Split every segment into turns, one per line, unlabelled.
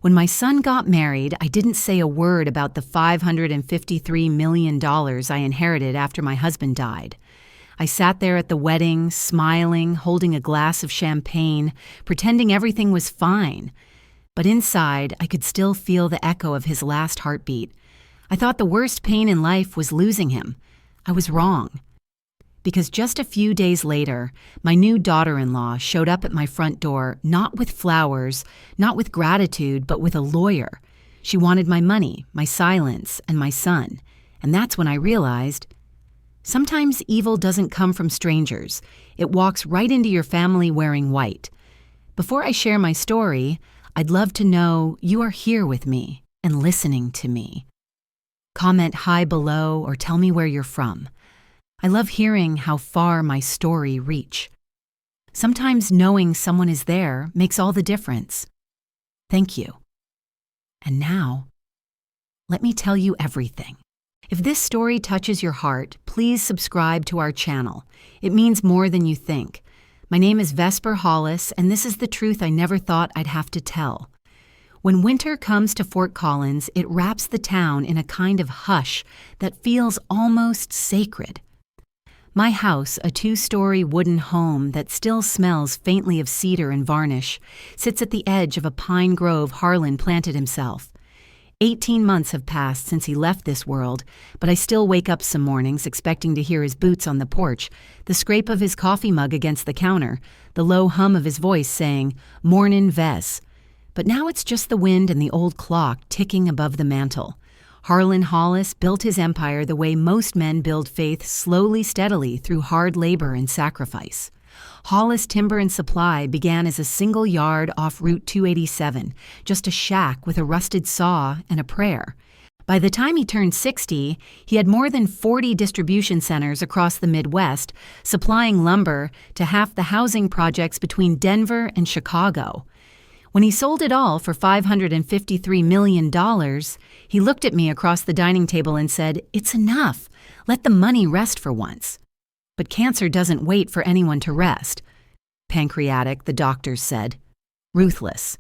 When my son got married, I didn't say a word about the $553 million I inherited after my husband died. I sat there at the wedding, smiling, holding a glass of champagne, pretending everything was fine. But inside, I could still feel the echo of his last heartbeat. I thought the worst pain in life was losing him. I was wrong. Because just a few days later, my new daughter-in-law showed up at my front door, not with flowers, not with gratitude, but with a lawyer. She wanted my money, my silence, and my son. And that's when I realized, sometimes evil doesn't come from strangers. It walks right into your family wearing white. Before I share my story, I'd love to know you are here with me and listening to me. Comment hi below or tell me where you're from. I love hearing how far my story reach. Sometimes knowing someone is there makes all the difference. Thank you. And now, let me tell you everything. If this story touches your heart, please subscribe to our channel. It means more than you think. My name is Vesper Hollis, and this is the truth I never thought I'd have to tell. When winter comes to Fort Collins, it wraps the town in a kind of hush that feels almost sacred. My house, a 2-story wooden home that still smells faintly of cedar and varnish, sits at the edge of a pine grove Harlan planted himself. 18 months have passed since he left this world, but I still wake up some mornings expecting to hear his boots on the porch, the scrape of his coffee mug against the counter, the low hum of his voice saying, "Mornin' Ves." But now it's just the wind and the old clock ticking above the mantel. Harlan Hollis built his empire the way most men build faith, slowly, steadily, through hard labor and sacrifice. Hollis Timber and Supply began as a single yard off Route 287, just a shack with a rusted saw and a prayer. By the time he turned 60, he had more than 40 distribution centers across the Midwest, supplying lumber to half the housing projects between Denver and Chicago. When he sold it all for $553 million, he looked at me across the dining table and said, "It's enough. Let the money rest for once." But cancer doesn't wait for anyone to rest. Pancreatic, the doctors said. Ruthless.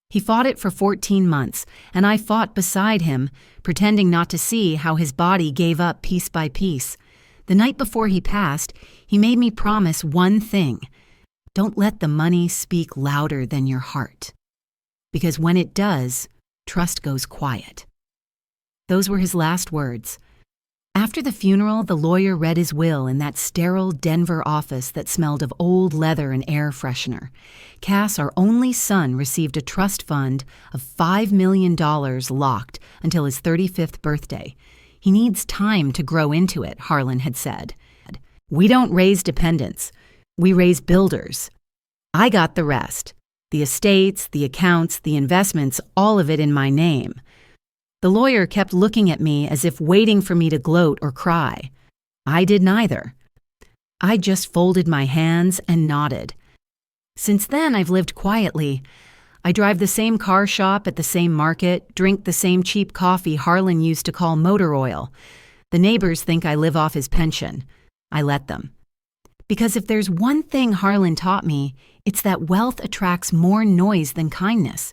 He fought it for 14 months, and I fought beside him, pretending not to see how his body gave up piece by piece. The night before he passed, he made me promise one thing. Don't let the money speak louder than your heart. Because when it does, trust goes quiet. Those were his last words. After the funeral, the lawyer read his will in that sterile Denver office that smelled of old leather and air freshener. Cass, our only son, received a trust fund of $5 million locked until his 35th birthday. He needs time to grow into it, Harlan had said. We don't raise dependents. We raise builders. I got the rest. The estates, the accounts, the investments, all of it in my name. The lawyer kept looking at me as if waiting for me to gloat or cry. I did neither. I just folded my hands and nodded. Since then, I've lived quietly. I drive the same car shop at the same market, drink the same cheap coffee Harlan used to call motor oil. The neighbors think I live off his pension. I let them. Because if there's one thing Harlan taught me, it's that wealth attracts more noise than kindness.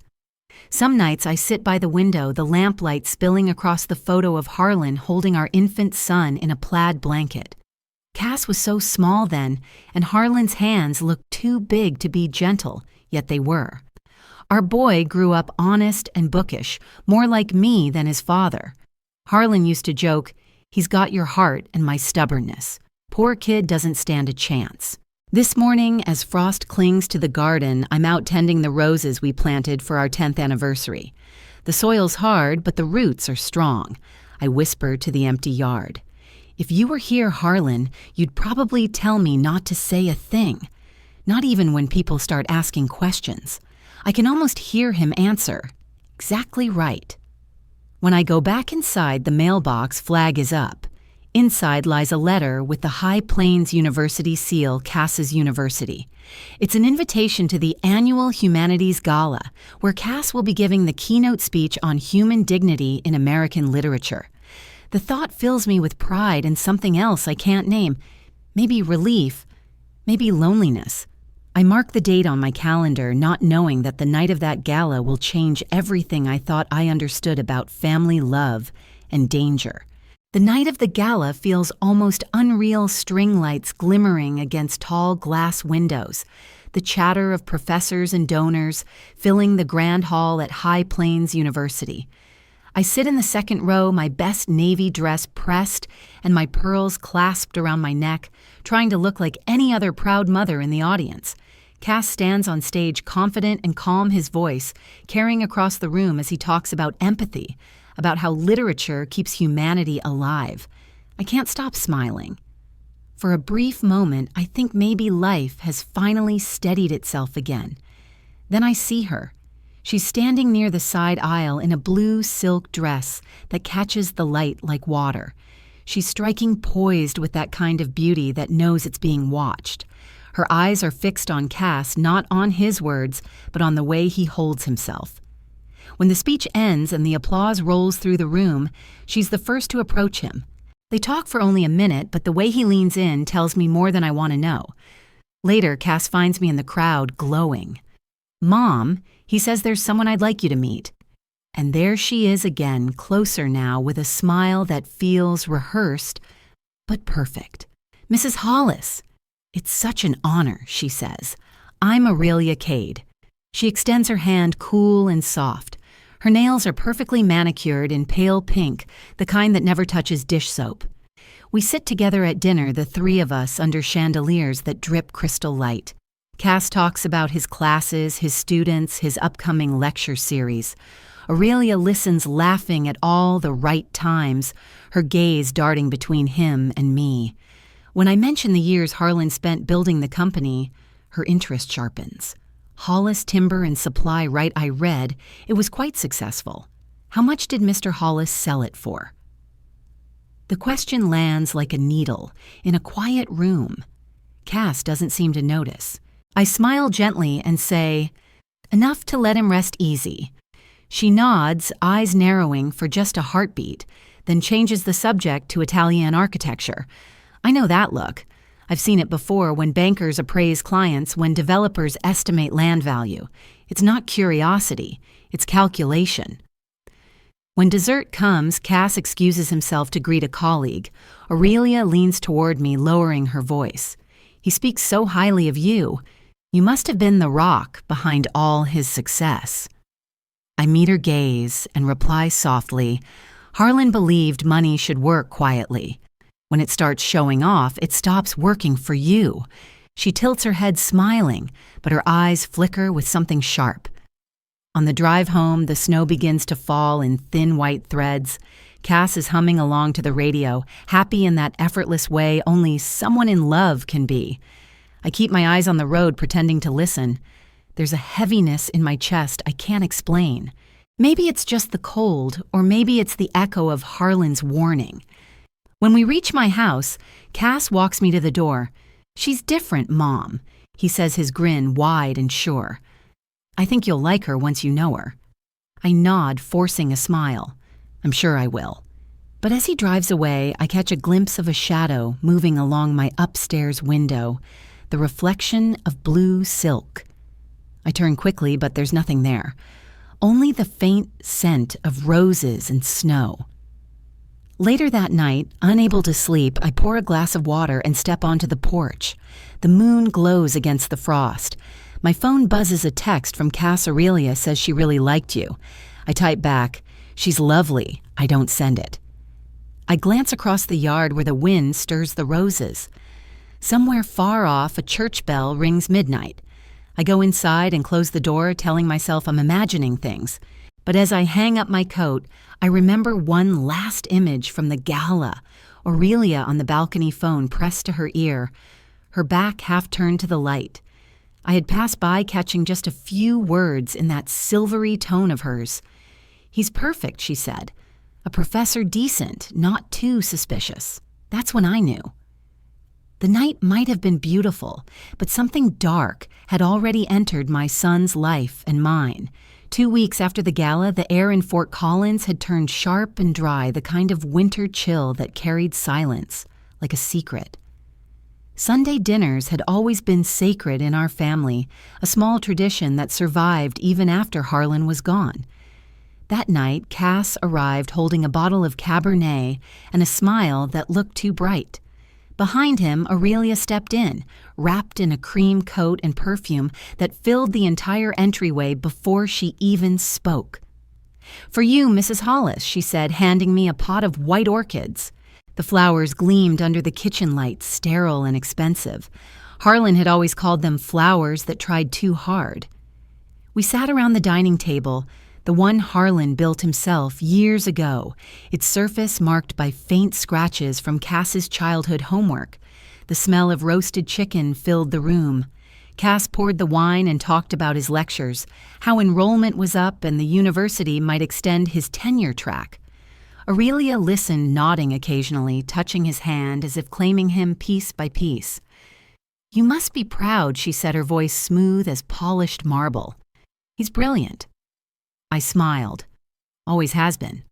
Some nights I sit by the window, the lamplight spilling across the photo of Harlan holding our infant son in a plaid blanket. Cass was so small then, and Harlan's hands looked too big to be gentle, yet they were. Our boy grew up honest and bookish, more like me than his father. Harlan used to joke, "He's got your heart and my stubbornness. Poor kid doesn't stand a chance." This morning, as frost clings to the garden, I'm out tending the roses we planted for our 10th anniversary. The soil's hard, but the roots are strong. I whisper to the empty yard. If you were here, Harlan, you'd probably tell me not to say a thing. Not even when people start asking questions. I can almost hear him answer. Exactly right. When I go back inside, the mailbox flag is up. Inside lies a letter with the High Plains University seal, Cass's University. It's an invitation to the annual Humanities Gala, where Cass will be giving the keynote speech on human dignity in American literature. The thought fills me with pride and something else I can't name. Maybe relief, maybe loneliness. I mark the date on my calendar, not knowing that the night of that gala will change everything I thought I understood about family love and danger. The night of the gala feels almost unreal, string lights glimmering against tall glass windows, the chatter of professors and donors filling the grand hall at High Plains University. I sit in the second row, my best navy dress pressed and my pearls clasped around my neck, trying to look like any other proud mother in the audience. Cass stands on stage, confident and calm, his voice carrying across the room as he talks about empathy, about how literature keeps humanity alive. I can't stop smiling. For a brief moment, I think maybe life has finally steadied itself again. Then I see her. She's standing near the side aisle in a blue silk dress that catches the light like water. She's striking poised with that kind of beauty that knows it's being watched. Her eyes are fixed on Cass, not on his words, but on the way he holds himself. When the speech ends and the applause rolls through the room, she's the first to approach him. They talk for only a minute, but the way he leans in tells me more than I want to know. Later, Cass finds me in the crowd, glowing. "Mom," he says, "there's someone I'd like you to meet." And there she is again, closer now, with a smile that feels rehearsed, but perfect. "Mrs. Hollis." "It's such an honor," she says. "I'm Aurelia Cade." She extends her hand, cool and soft. Her nails are perfectly manicured in pale pink, the kind that never touches dish soap. We sit together at dinner, the three of us, under chandeliers that drip crystal light. Cass talks about his classes, his students, his upcoming lecture series. Aurelia listens, laughing at all the right times, her gaze darting between him and me. When I mention the years Harlan spent building the company, her interest sharpens. Hollis Timber and Supply, right? I read it was quite successful. How much did Mr. Hollis sell it for? The question lands like a needle in a quiet room. Cass doesn't seem to notice. I smile gently and say, "Enough to let him rest easy." She nods, eyes narrowing for just a heartbeat, then changes the subject to Italian architecture. I know that look. I've seen it before when bankers appraise clients, when developers estimate land value. It's not curiosity, it's calculation. When dessert comes, Cass excuses himself to greet a colleague. Aurelia leans toward me, lowering her voice. "He speaks so highly of you. You must have been the rock behind all his success." I meet her gaze and reply softly, "Harlan believed money should work quietly. When it starts showing off, it stops working for you." She tilts her head, smiling, but her eyes flicker with something sharp. On the drive home, the snow begins to fall in thin white threads. Cass is humming along to the radio, happy in that effortless way only someone in love can be. I keep my eyes on the road, pretending to listen. There's a heaviness in my chest I can't explain. Maybe it's just the cold, or maybe it's the echo of Harlan's warning. When we reach my house, Cass walks me to the door. "She's different, Mom," he says, his grin wide and sure. "I think you'll like her once you know her." I nod, forcing a smile. I'm sure I will. But as he drives away, I catch a glimpse of a shadow moving along my upstairs window, the reflection of blue silk. I turn quickly, but there's nothing there. Only the faint scent of roses and snow. Later that night, unable to sleep, I pour a glass of water and step onto the porch. The moon glows against the frost. My phone buzzes a text from Cass. "Aurelia says she really liked you." I type back, "She's lovely." I don't send it. I glance across the yard where the wind stirs the roses. Somewhere far off, a church bell rings midnight. I go inside and close the door, telling myself I'm imagining things. But as I hang up my coat, I remember one last image from the gala. Aurelia on the balcony phone pressed to her ear, her back half turned to the light. I had passed by, catching just a few words in that silvery tone of hers. "He's perfect," she said. "A professor decent, not too suspicious." That's when I knew. The night might have been beautiful, but something dark had already entered my son's life and mine. 2 weeks after the gala, the air in Fort Collins had turned sharp and dry, the kind of winter chill that carried silence, like a secret. Sunday dinners had always been sacred in our family, a small tradition that survived even after Harlan was gone. That night, Cass arrived holding a bottle of Cabernet and a smile that looked too bright. Behind him, Aurelia stepped in, wrapped in a cream coat and perfume that filled the entire entryway before she even spoke. "For you, Mrs. Hollis," she said, handing me a pot of white orchids. The flowers gleamed under the kitchen lights, sterile and expensive. Harlan had always called them flowers that tried too hard. We sat around the dining table, the one Harlan built himself years ago, its surface marked by faint scratches from Cass's childhood homework. The smell of roasted chicken filled the room. Cass poured the wine and talked about his lectures, how enrollment was up and the university might extend his tenure track. Aurelia listened, nodding occasionally, touching his hand as if claiming him piece by piece. "You must be proud," she said, her voice smooth as polished marble. "He's brilliant." I smiled. Always has been.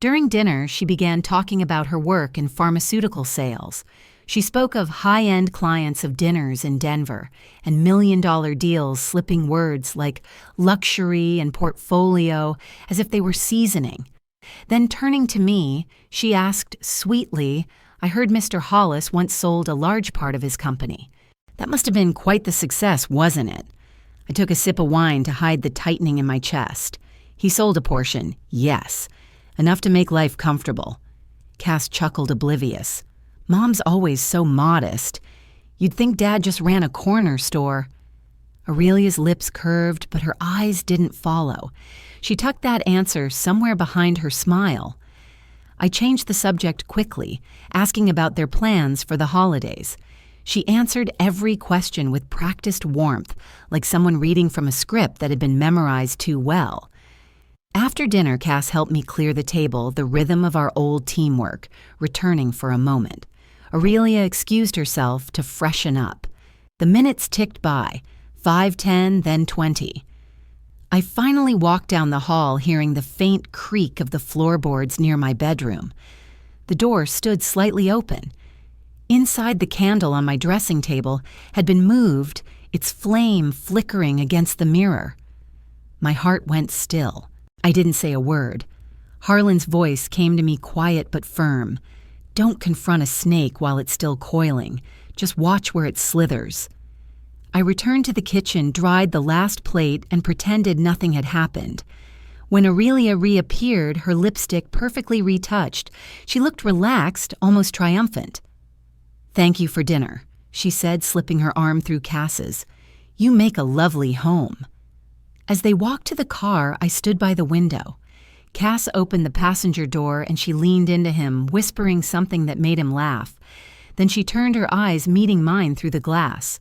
During dinner, she began talking about her work in pharmaceutical sales. She spoke of high-end clients of dinners in Denver and million-dollar deals, slipping words like luxury and portfolio as if they were seasoning. Then turning to me, she asked sweetly, "I heard Mr. Hollis once sold a large part of his company. That must have been quite the success, wasn't it?" I took a sip of wine to hide the tightening in my chest. "He sold a portion, yes. Enough to make life comfortable." Cass chuckled, oblivious. "Mom's always so modest. You'd think Dad just ran a corner store." Aurelia's lips curved, but her eyes didn't follow. She tucked that answer somewhere behind her smile. I changed the subject quickly, asking about their plans for the holidays. She answered every question with practiced warmth, like someone reading from a script that had been memorized too well. After dinner, Cass helped me clear the table, the rhythm of our old teamwork, returning for a moment. Aurelia excused herself to freshen up. The minutes ticked by, 5, 10, then 20. I finally walked down the hall, hearing the faint creak of the floorboards near my bedroom. The door stood slightly open. Inside, the candle on my dressing table had been moved, its flame flickering against the mirror. My heart went still. I didn't say a word. Harlan's voice came to me quiet but firm. "Don't confront a snake while it's still coiling. Just watch where it slithers." I returned to the kitchen, dried the last plate, and pretended nothing had happened. When Aurelia reappeared, her lipstick perfectly retouched, she looked relaxed, almost triumphant. "Thank you for dinner," she said, slipping her arm through Cass's. "You make a lovely home." As they walked to the car, I stood by the window. Cass opened the passenger door and she leaned into him, whispering something that made him laugh. Then she turned her eyes, meeting mine through the glass.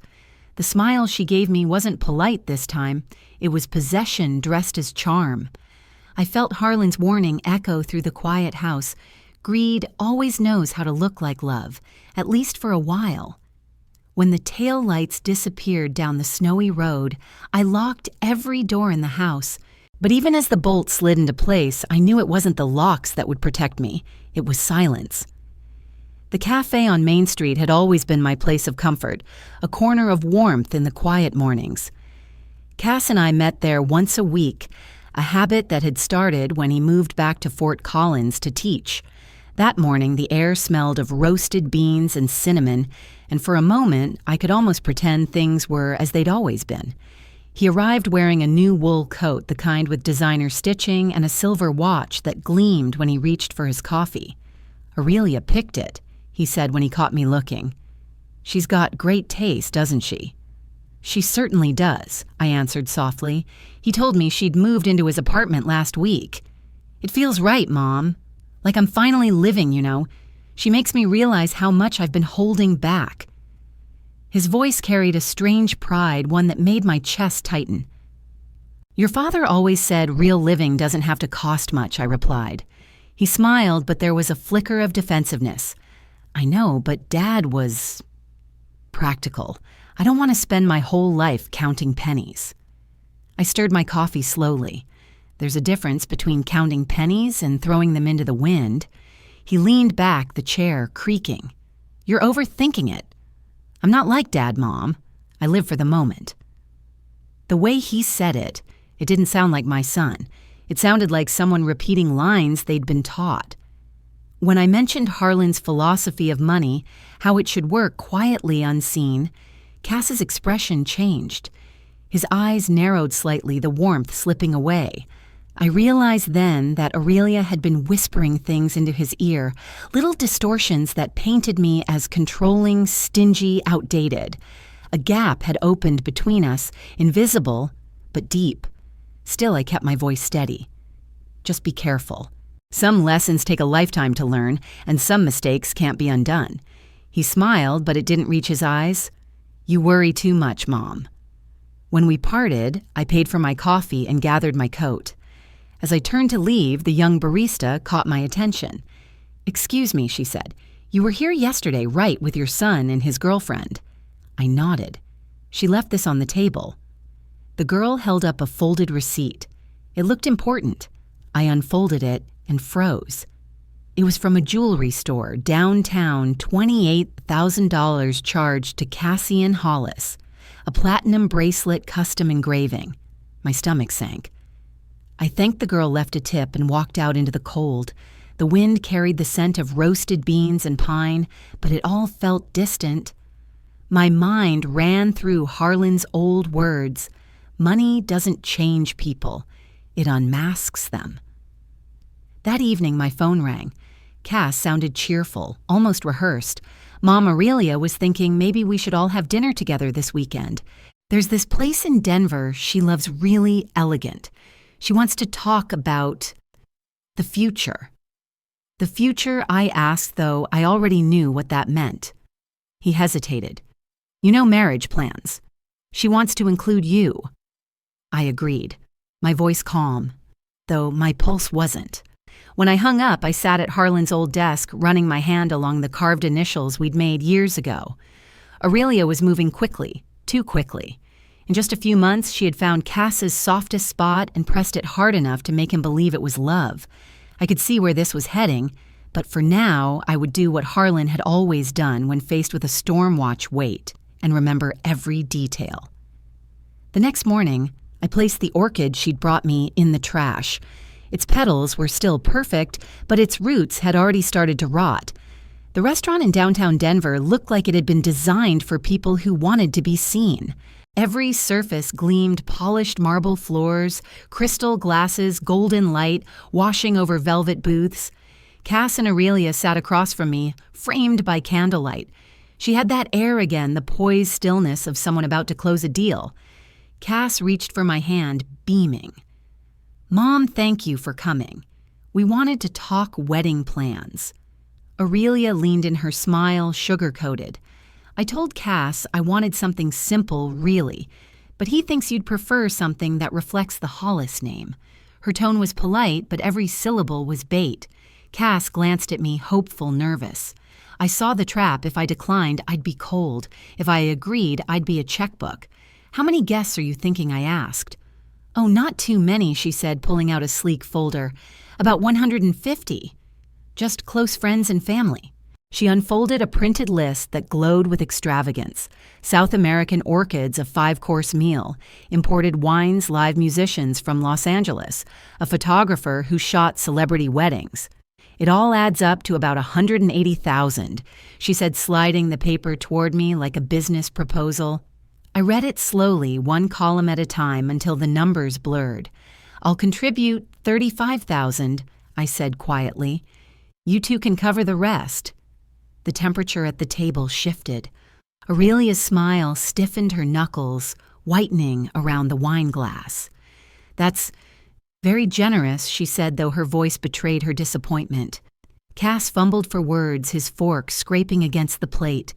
The smile she gave me wasn't polite this time. It was possession dressed as charm. I felt Harlan's warning echo through the quiet house. Greed always knows how to look like love, at least for a while. When the tail lights disappeared down the snowy road, I locked every door in the house. But even as the bolt slid into place, I knew it wasn't the locks that would protect me. It was silence. The cafe on Main Street had always been my place of comfort, a corner of warmth in the quiet mornings. Cass and I met there once a week, a habit that had started when he moved back to Fort Collins to teach. That morning, the air smelled of roasted beans and cinnamon, and for a moment, I could almost pretend things were as they'd always been. He arrived wearing a new wool coat, the kind with designer stitching, and a silver watch that gleamed when he reached for his coffee. "Aurelia picked it," he said when he caught me looking. "She's got great taste, doesn't she?" "She certainly does," I answered softly. "He told me she'd moved into his apartment last week. It feels right, Mom. Like I'm finally living, you know. She makes me realize how much I've been holding back." His voice carried a strange pride, one that made my chest tighten. "Your father always said real living doesn't have to cost much," I replied. He smiled, but there was a flicker of defensiveness. "I know, but Dad was practical. I don't want to spend my whole life counting pennies." I stirred my coffee slowly. There's a difference between counting pennies and throwing them into the wind. He leaned back, the chair creaking. "You're overthinking it." I'm not like Dad, Mom. I live for the moment. The way he said it didn't sound like my son. It sounded like someone repeating lines they'd been taught. When I mentioned Harlan's philosophy of money, how it should work quietly unseen, Cass's expression changed. His eyes narrowed slightly, the warmth slipping away. I realized then that Aurelia had been whispering things into his ear, little distortions that painted me as controlling, stingy, outdated. A gap had opened between us, invisible, but deep. Still, I kept my voice steady. Just be careful. Some lessons take a lifetime to learn, and some mistakes can't be undone. He smiled, but it didn't reach his eyes. You worry too much, Mom. When we parted, I paid for my coffee and gathered my coat. As I turned to leave, the young barista caught my attention. Excuse me, she said. You were here yesterday, right, with your son and his girlfriend. I nodded. She left this on the table. The girl held up a folded receipt. It looked important. I unfolded it and froze. It was from a jewelry store, downtown, $28,000 charged to Cassian Hollis, a platinum bracelet custom engraving. My stomach sank. I thanked the girl, left a tip, and walked out into the cold. The wind carried the scent of roasted beans and pine, but it all felt distant. My mind ran through Harlan's old words. Money doesn't change people. It unmasks them. That evening, my phone rang. Cass sounded cheerful, almost rehearsed. Mom Aurelia was thinking maybe we should all have dinner together this weekend. There's this place in Denver she loves, really elegant. She wants to talk about the future. The future, I asked, though I already knew what that meant. He hesitated. You know, marriage plans. She wants to include you. I agreed, my voice calm, though my pulse wasn't. When I hung up, I sat at Harlan's old desk, running my hand along the carved initials we'd made years ago. Aurelia was moving quickly, too quickly. In just a few months, she had found Cass's softest spot and pressed it hard enough to make him believe it was love. I could see where this was heading, but for now, I would do what Harlan had always done when faced with a storm watch: wait and remember every detail. The next morning, I placed the orchid she'd brought me in the trash. Its petals were still perfect, but its roots had already started to rot. The restaurant in downtown Denver looked like it had been designed for people who wanted to be seen. Every surface gleamed polished marble floors, crystal glasses, golden light, washing over velvet booths. Cass and Aurelia sat across from me, framed by candlelight. She had that air again, the poised stillness of someone about to close a deal. Cass reached for my hand, beaming. Mom, thank you for coming. We wanted to talk wedding plans. Aurelia leaned in, her smile sugar-coated. I told Cass I wanted something simple, really, but he thinks you'd prefer something that reflects the Hollis name. Her tone was polite, but every syllable was bait. Cass glanced at me, hopeful, nervous. I saw the trap. If I declined, I'd be cold. If I agreed, I'd be a checkbook. How many guests are you thinking? I asked. Oh, not too many, she said, pulling out a sleek folder. About 150. Just close friends and family. She unfolded a printed list that glowed with extravagance. South American orchids, a 5-course meal, imported wines, live musicians from Los Angeles, a photographer who shot celebrity weddings. It all adds up to about $180,000, she said, sliding the paper toward me like a business proposal. I read it slowly, one column at a time, until the numbers blurred. I'll contribute $35,000, I said quietly. You two can cover the rest. The temperature at the table shifted. Aurelia's smile stiffened her knuckles, whitening around the wine glass. That's very generous, she said, though her voice betrayed her disappointment. Cass fumbled for words, his fork scraping against the plate.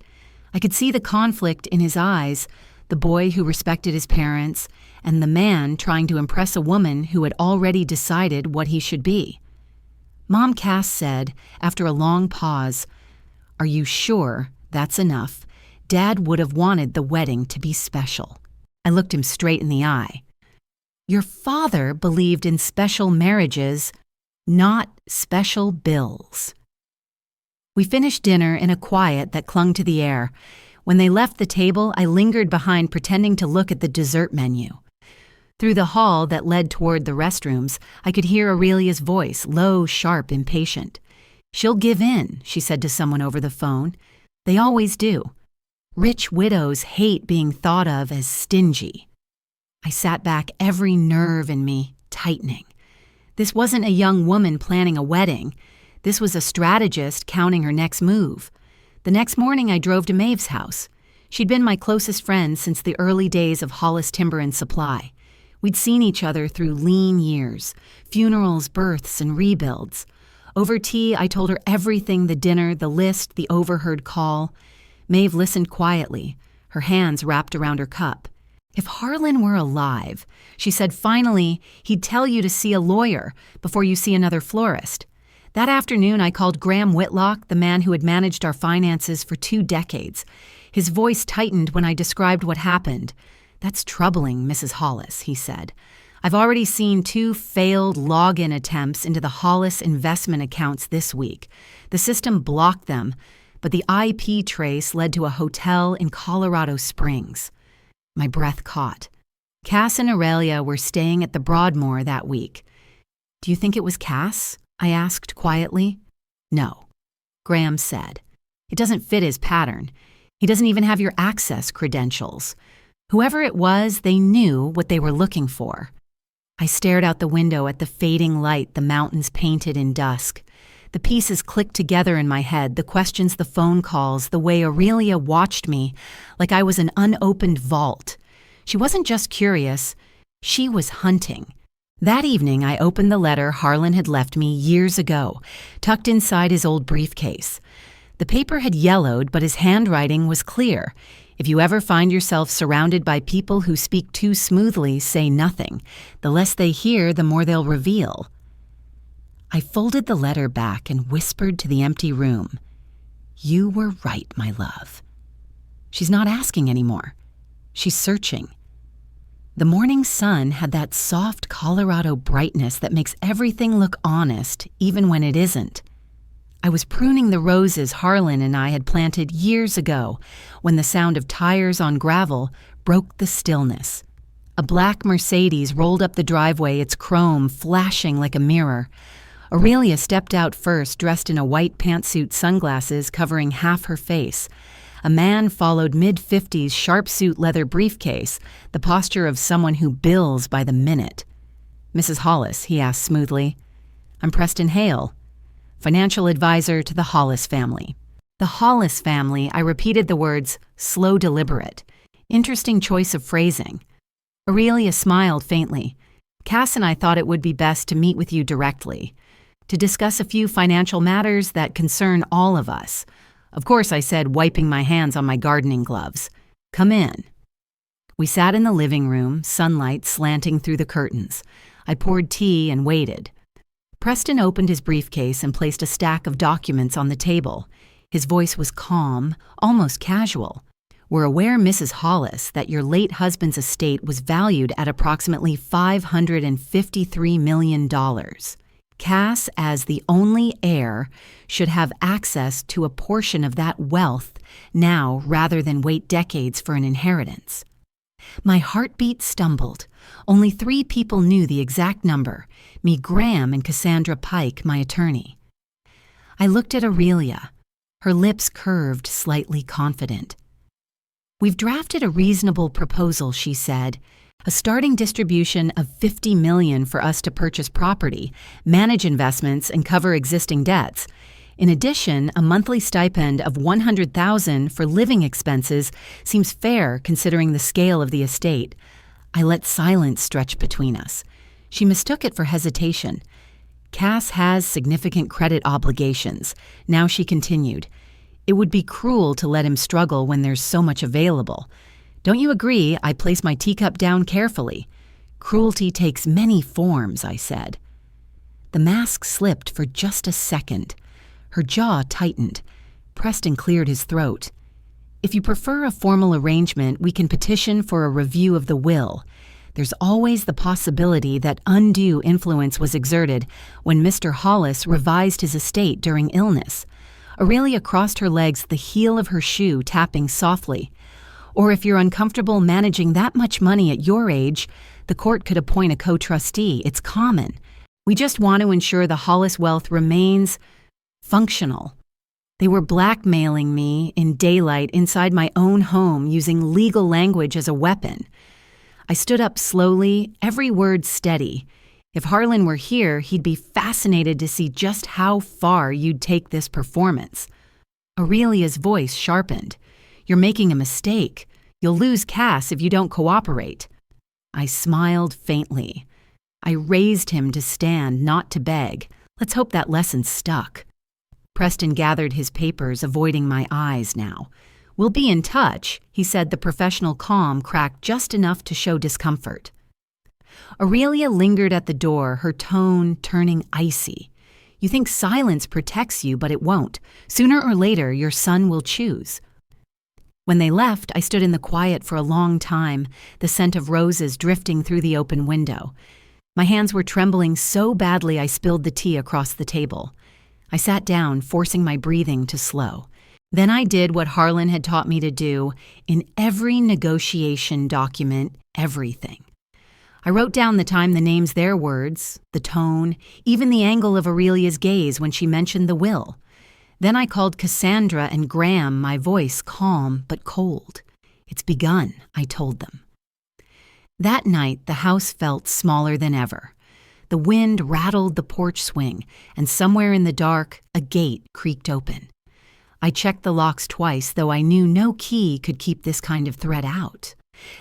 I could see the conflict in his eyes, the boy who respected his parents, and the man trying to impress a woman who had already decided what he should be. Mom, Cass said, after a long pause, "Are you sure that's enough? Dad would have wanted the wedding to be special." I looked him straight in the eye. Your father believed in special marriages, not special bills. We finished dinner in a quiet that clung to the air. When they left the table, I lingered behind pretending to look at the dessert menu. Through the hall that led toward the restrooms, I could hear Aurelia's voice, low, sharp, impatient. "She'll give in," she said to someone over the phone. "They always do. Rich widows hate being thought of as stingy." I sat back, every nerve in me tightening. This wasn't a young woman planning a wedding. This was a strategist counting her next move. The next morning, I drove to Maeve's house. She'd been my closest friend since the early days of Hollis Timber and Supply. We'd seen each other through lean years, funerals, births, and rebuilds. Over tea, I told her everything: the dinner, the list, the overheard call. Maeve listened quietly, her hands wrapped around her cup. "If Harlan were alive," she said finally, "he'd tell you to see a lawyer before you see another florist." That afternoon, I called Graham Whitlock, the man who had managed our finances for 2 decades. His voice tightened when I described what happened. "That's troubling, Mrs. Hollis," he said. "I've already seen 2 failed login attempts into the Hollis investment accounts this week. The system blocked them, but the IP trace led to a hotel in Colorado Springs." My breath caught. Cass and Aurelia were staying at the Broadmoor that week. "Do you think it was Cass?" I asked quietly. "No," Graham said. "It doesn't fit his pattern. He doesn't even have your access credentials. Whoever it was, they knew what they were looking for." I stared out the window at the fading light the mountains painted in dusk. The pieces clicked together in my head, the questions, the phone calls, the way Aurelia watched me like I was an unopened vault. She wasn't just curious, she was hunting. That evening, I opened the letter Harlan had left me years ago, tucked inside his old briefcase. The paper had yellowed, but his handwriting was clear. "If you ever find yourself surrounded by people who speak too smoothly, say nothing. The less they hear, the more they'll reveal." I folded the letter back and whispered to the empty room, "You were right, my love." She's not asking anymore. She's searching. The morning sun had that soft Colorado brightness that makes everything look honest, even when it isn't. I was pruning the roses Harlan and I had planted years ago when the sound of tires on gravel broke the stillness. A black Mercedes rolled up the driveway, its chrome flashing like a mirror. Aurelia stepped out first, dressed in a white pantsuit, sunglasses covering half her face. A man followed, mid-50s, sharp-suit leather briefcase, the posture of someone who bills by the minute. "Mrs. Hollis," he asked smoothly. "I'm Preston Hale, financial advisor to the Hollis family." The Hollis family, I repeated the words, slow, deliberate. Interesting choice of phrasing. Aurelia smiled faintly. "Cass and I thought it would be best to meet with you directly, to discuss a few financial matters that concern all of us." "Of course," I said, wiping my hands on my gardening gloves. "Come in." We sat in the living room, sunlight slanting through the curtains. I poured tea and waited. Preston opened his briefcase and placed a stack of documents on the table. His voice was calm, almost casual. "We're aware, Mrs. Hollis, that your late husband's estate was valued at approximately $553 million. Cass, as the only heir, should have access to a portion of that wealth now rather than wait decades for an inheritance." My heartbeat stumbled. Only 3 people knew the exact number: me, Graham, and Cassandra Pike, my attorney. I looked at Aurelia. Her lips curved, slightly confident. "We've drafted a reasonable proposal," she said. "A starting distribution of $50 million for us to purchase property, manage investments, and cover existing debts. In addition, a monthly stipend of $100,000 for living expenses seems fair considering the scale of the estate." I let silence stretch between us. She mistook it for hesitation. "Cass has significant credit obligations." Now she continued, "It would be cruel to let him struggle when there's so much available. Don't you agree?" I placed my teacup down carefully. "Cruelty takes many forms," I said. The mask slipped for just a second. Her jaw tightened. Preston cleared his throat. "If you prefer a formal arrangement, we can petition for a review of the will. There's always the possibility that undue influence was exerted when Mr. Hollis revised his estate during illness. Aurelia crossed her legs, the heel of her shoe tapping softly. Or if you're uncomfortable managing that much money at your age, the court could appoint a co-trustee. It's common. We just want to ensure the Hollis wealth remains functional. They were blackmailing me in daylight inside my own home using legal language as a weapon. I stood up slowly, every word steady. If Harlan were here, he'd be fascinated to see just how far you'd take this performance. Aurelia's voice sharpened. You're making a mistake. You'll lose Cass if you don't cooperate. I smiled faintly. I raised him to stand, not to beg. Let's hope that lesson stuck. Preston gathered his papers, avoiding my eyes now. We'll be in touch, he said, the professional calm cracked just enough to show discomfort. Aurelia lingered at the door, her tone turning icy. You think silence protects you, but it won't. Sooner or later, your son will choose. When they left, I stood in the quiet for a long time, the scent of roses drifting through the open window. My hands were trembling so badly I spilled the tea across the table. I sat down, forcing my breathing to slow. Then I did what Harlan had taught me to do in every negotiation document, everything. I wrote down the time, the names, their words, the tone, even the angle of Aurelia's gaze when she mentioned the will. Then I called Cassandra and Graham, my voice calm but cold. It's begun, I told them. That night, the house felt smaller than ever. The wind rattled the porch swing, and somewhere in the dark, a gate creaked open. I checked the locks twice, though I knew no key could keep this kind of threat out.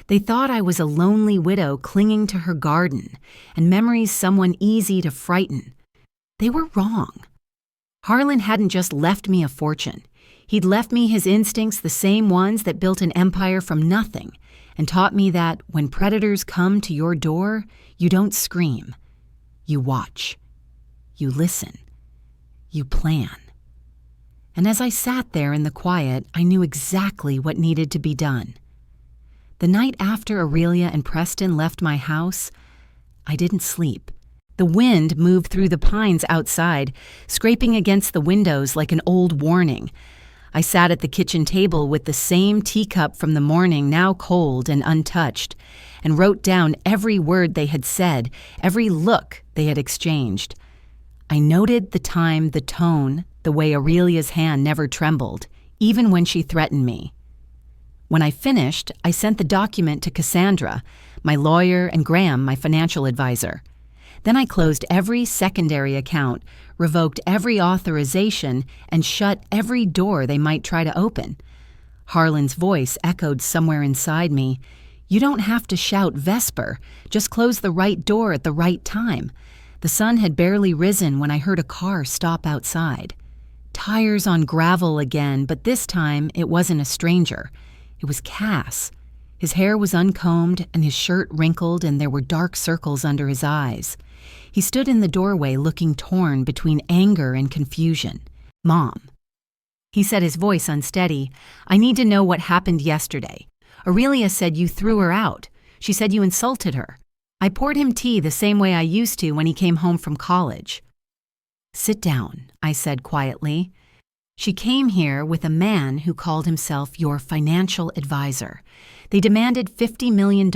They thought I was a lonely widow clinging to her garden, and memories someone easy to frighten. They were wrong. Harlan hadn't just left me a fortune. He'd left me his instincts, the same ones that built an empire from nothing, and taught me that when predators come to your door, you don't scream. You watch. You listen. You plan. And as I sat there in the quiet, I knew exactly what needed to be done. The night after Aurelia and Preston left my house, I didn't sleep. The wind moved through the pines outside, scraping against the windows like an old warning. I sat at the kitchen table with the same teacup from the morning, now cold and untouched, and wrote down every word they had said, every look they had exchanged. I noted the time, the tone, the way Aurelia's hand never trembled, even when she threatened me. When I finished, I sent the document to Cassandra, my lawyer, and Graham, my financial advisor. Then I closed every secondary account, revoked every authorization, and shut every door they might try to open. Harlan's voice echoed somewhere inside me. You don't have to shout Vesper, just close the right door at the right time. The sun had barely risen when I heard a car stop outside. Tires on gravel again, but this time it wasn't a stranger. It was Cass. His hair was uncombed and his shirt wrinkled, and there were dark circles under his eyes. He stood in the doorway looking torn between anger and confusion. Mom. He said, his voice unsteady, I need to know what happened yesterday. Aurelia said you threw her out. She said you insulted her. I poured him tea the same way I used to when he came home from college. Sit down, I said quietly. She came here with a man who called himself your financial advisor. They demanded $50 million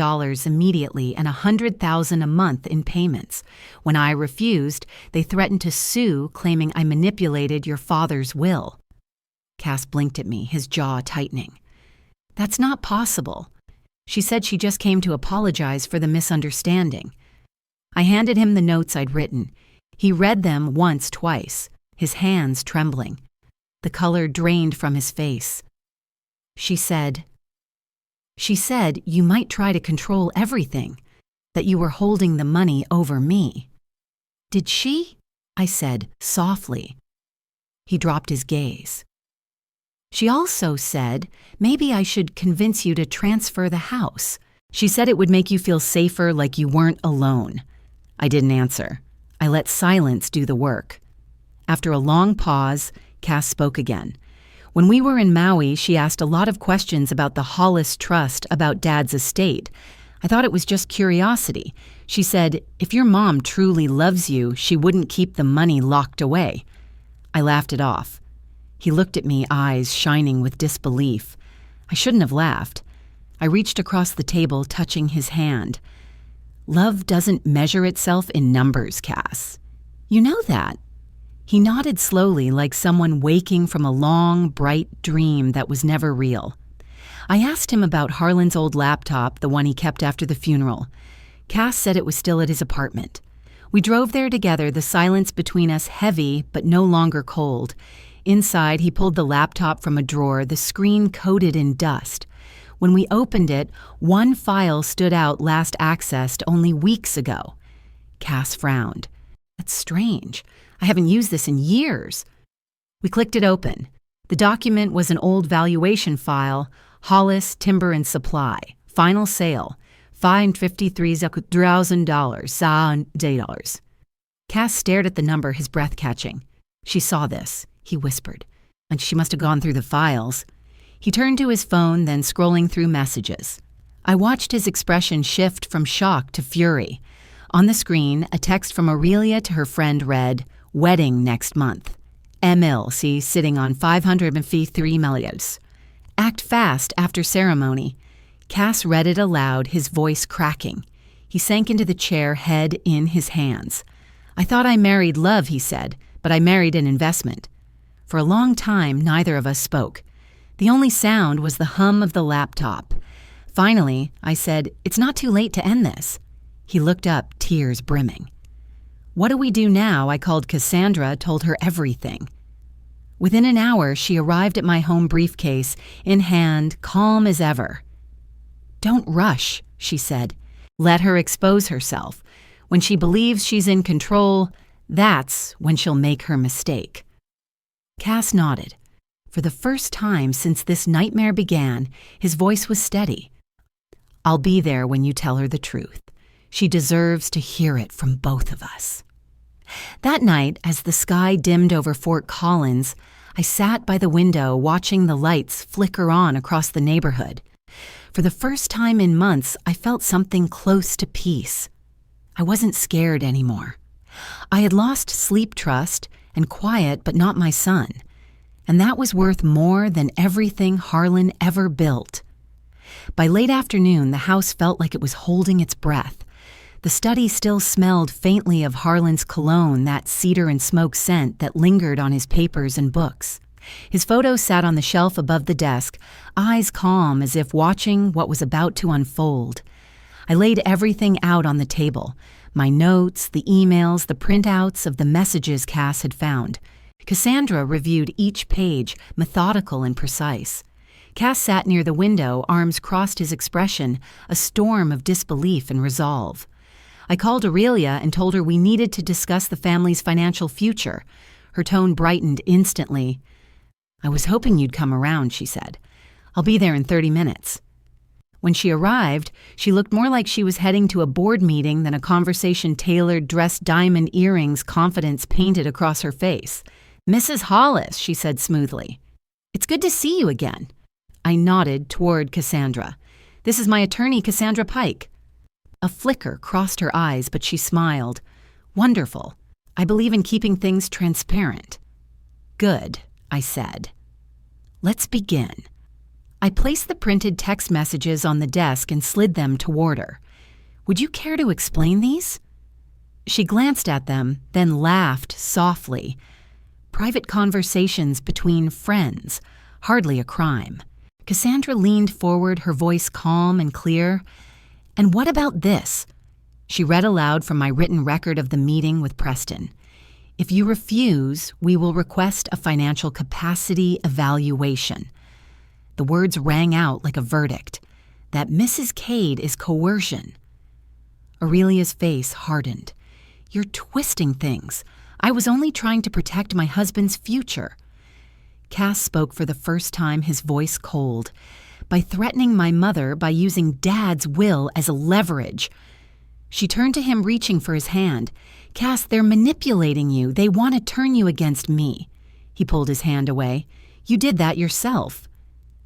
immediately and $100,000 a month in payments. When I refused, they threatened to sue, claiming I manipulated your father's will. Cass blinked at me, his jaw tightening. That's not possible. She said she just came to apologize for the misunderstanding. I handed him the notes I'd written. He read them once, twice, his hands trembling. The color drained from his face. She said, you might try to control everything, that you were holding the money over me. Did she? I said, softly. He dropped his gaze. She also said, maybe I should convince you to transfer the house. She said it would make you feel safer, like you weren't alone. I didn't answer. I let silence do the work. After a long pause, Cass spoke again. When we were in Maui, she asked a lot of questions about the Hollis Trust, about Dad's estate. I thought it was just curiosity. She said, if your mom truly loves you, she wouldn't keep the money locked away. I laughed it off. He looked at me, eyes shining with disbelief. I shouldn't have laughed. I reached across the table, touching his hand. Love doesn't measure itself in numbers, Cass. You know that. He nodded slowly, like someone waking from a long, bright dream that was never real. I asked him about Harlan's old laptop, the one he kept after the funeral. Cass said it was still at his apartment. We drove there together, the silence between us heavy but no longer cold. Inside, he pulled the laptop from a drawer, the screen coated in dust. When we opened it, one file stood out, last accessed only weeks ago. Cass frowned. That's strange. I haven't used this in years. We clicked it open. The document was an old valuation file, Hollis Timber and Supply, final sale, $553,000. Cass stared at the number, his breath catching. She saw this, he whispered, and she must have gone through the files. He turned to his phone, then scrolling through messages. I watched his expression shift from shock to fury. On the screen, a text from Aurelia to her friend read, "Wedding next month. MLC sitting on 553 million. Act fast after ceremony." Cass read it aloud, his voice cracking. He sank into the chair, head in his hands. "I thought I married love," he said, "but I married an investment." For a long time, neither of us spoke. The only sound was the hum of the laptop. Finally, I said, "It's not too late to end this." He looked up, tears brimming. "What do we do now?" I called Cassandra, told her everything. Within an hour, she arrived at my home, briefcase in hand, calm as ever. "Don't rush," she said. "Let her expose herself. When she believes she's in control, that's when she'll make her mistake." Cass nodded. For the first time since this nightmare began, his voice was steady. "I'll be there when you tell her the truth. She deserves to hear it from both of us." That night, as the sky dimmed over Fort Collins, I sat by the window watching the lights flicker on across the neighborhood. For the first time in months, I felt something close to peace. I wasn't scared anymore. I had lost sleep trust and quiet, but not my son. And that was worth more than everything Harlan ever built. By late afternoon, the house felt like it was holding its breath. The study still smelled faintly of Harlan's cologne, that cedar and smoke scent that lingered on his papers and books. His photos sat on the shelf above the desk, eyes calm as if watching what was about to unfold. I laid everything out on the table, my notes, the emails, the printouts of the messages Cass had found. Cassandra reviewed each page, methodical and precise. Cass sat near the window, arms crossed, his expression a storm of disbelief and resolve. I called Aurelia and told her we needed to discuss the family's financial future. Her tone brightened instantly. "I was hoping you'd come around," she said. "I'll be there in 30 minutes. When she arrived, she looked more like she was heading to a board meeting than a conversation tailored, dressed diamond earrings, confidence painted across her face. "Mrs. Hollis," she said smoothly. "It's good to see you again." I nodded toward Cassandra. "This is my attorney, Cassandra Pike." A flicker crossed her eyes, but she smiled. "Wonderful. I believe in keeping things transparent." "Good," I said. "Let's begin." I placed the printed text messages on the desk and slid them toward her. "Would you care to explain these?" She glanced at them, then laughed softly. Private conversations between friends, hardly a crime. Cassandra leaned forward, her voice calm and clear. "And what about this?" She read aloud from my written record of the meeting with Preston. "If you refuse, we will request a financial capacity evaluation." The words rang out like a verdict. That Mrs. Cade is coercion. Aurelia's face hardened. "You're twisting things. I was only trying to protect my husband's future." Cass spoke for the first time, his voice cold. "By threatening my mother, by using Dad's will as a leverage." She turned to him, reaching for his hand. "Cass, they're manipulating you. They want to turn you against me." He pulled his hand away. "You did that yourself."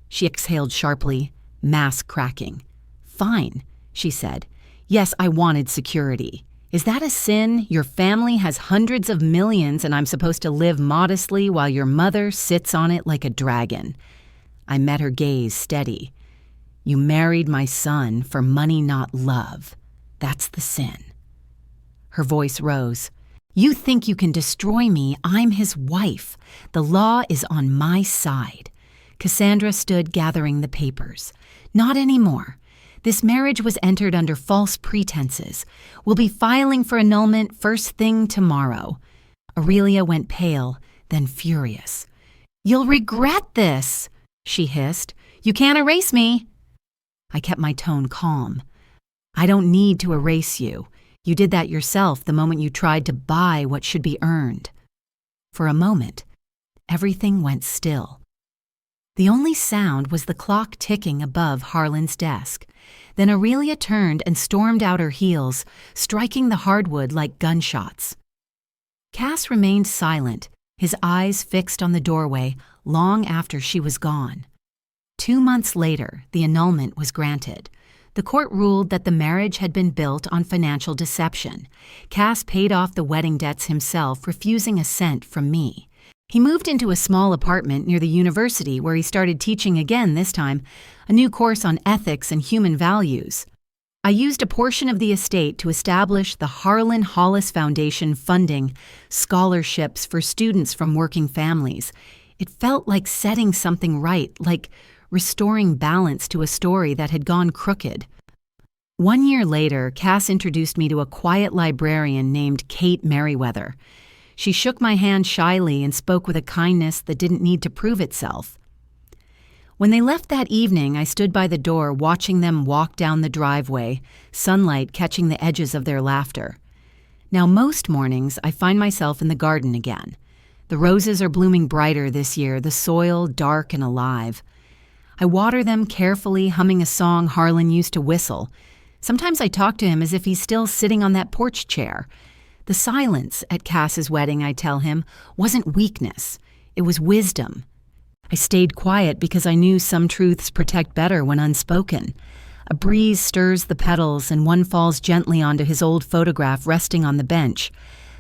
She exhaled sharply, mask cracking. "Fine," she said. "Yes, I wanted security. Is that a sin? Your family has hundreds of millions and I'm supposed to live modestly while your mother sits on it like a dragon. I met her gaze steady. You married my son for money, not love. That's the sin. Her voice rose. You think you can destroy me? I'm his wife. The law is on my side. Cassandra stood gathering the papers. Not anymore. This marriage was entered under false pretenses. We'll be filing for annulment first thing tomorrow. Aurelia went pale, then furious. You'll regret this, she hissed. You can't erase me. I kept my tone calm. I don't need to erase you. You did that yourself the moment you tried to buy what should be earned. For a moment, everything went still. The only sound was the clock ticking above Harlan's desk. Then Aurelia turned and stormed out her heels, striking the hardwood like gunshots. Cass remained silent, his eyes fixed on the doorway long after she was gone. 2 months later, the annulment was granted. The court ruled that the marriage had been built on financial deception. Cass paid off the wedding debts himself, refusing a cent from me. He moved into a small apartment near the university where he started teaching again this time, a new course on ethics and human values. I used a portion of the estate to establish the Harlan Hollis Foundation funding scholarships for students from working families. It felt like setting something right, like restoring balance to a story that had gone crooked. 1 year later, Cass introduced me to a quiet librarian named Kate Merriweather. She shook my hand shyly and spoke with a kindness that didn't need to prove itself. When they left that evening, I stood by the door watching them walk down the driveway, sunlight catching the edges of their laughter. Now, most mornings, I find myself in the garden again. The roses are blooming brighter this year, the soil dark and alive. I water them carefully, humming a song Harlan used to whistle. Sometimes I talk to him as if he's still sitting on that porch chair. The silence at Cass's wedding, I tell him, wasn't weakness. It was wisdom. I stayed quiet because I knew some truths protect better when unspoken. A breeze stirs the petals and one falls gently onto his old photograph resting on the bench.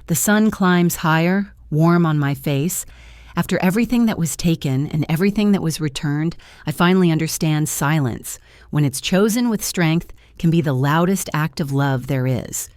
The sun climbs higher, warm on my face. After everything that was taken and everything that was returned, I finally understand silence, when it's chosen with strength, can be the loudest act of love there is.